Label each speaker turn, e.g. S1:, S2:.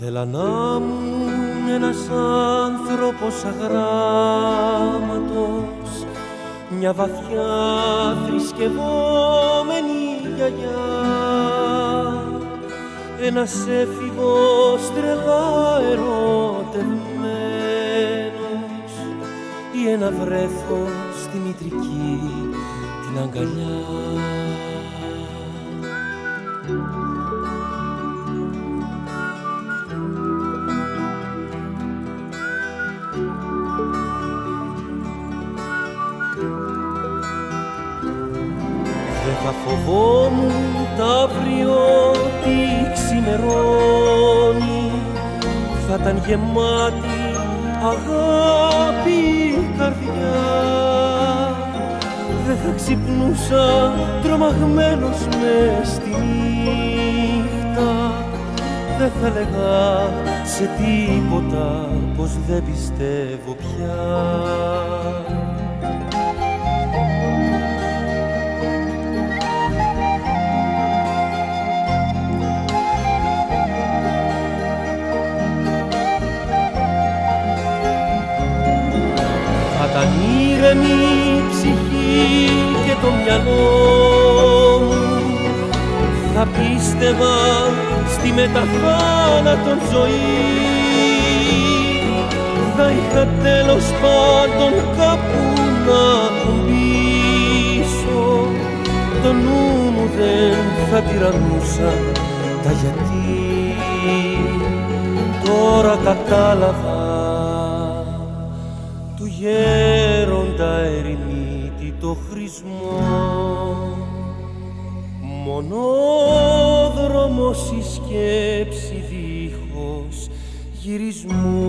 S1: Ήθελα να ήμουν ένας άνθρωπος αγράμματος, μια βαθιά θρησκευόμενη γιαγιά, ένας έφηβος τρελά ερωτευμένος ή ένα βρέφος στη μητρική την αγκαλιά. Δεν θα φοβόμουν τ' αύριο τι ξημερώνει, θα ήταν γεμάτη αγάπη η καρδιά. Δεν θα ξυπνούσα τρομαγμένος μες στη νύχτα, δεν θα λέγα σε τίποτα πως δεν πιστεύω πια. Ήταν ήρεμη η ψυχή και το μυαλό μου, θα πίστευα στη μεταθάνατον ζωή. Θα είχα τέλος πάντων κάπου να κουμπίσω, το νου μου δεν θα τυραννούσα τα γιατί. Τώρα κατάλαβα του γέροντα ερημίτη το χρησμό, μονόδρομος η σκέψη δίχως γυρισμό.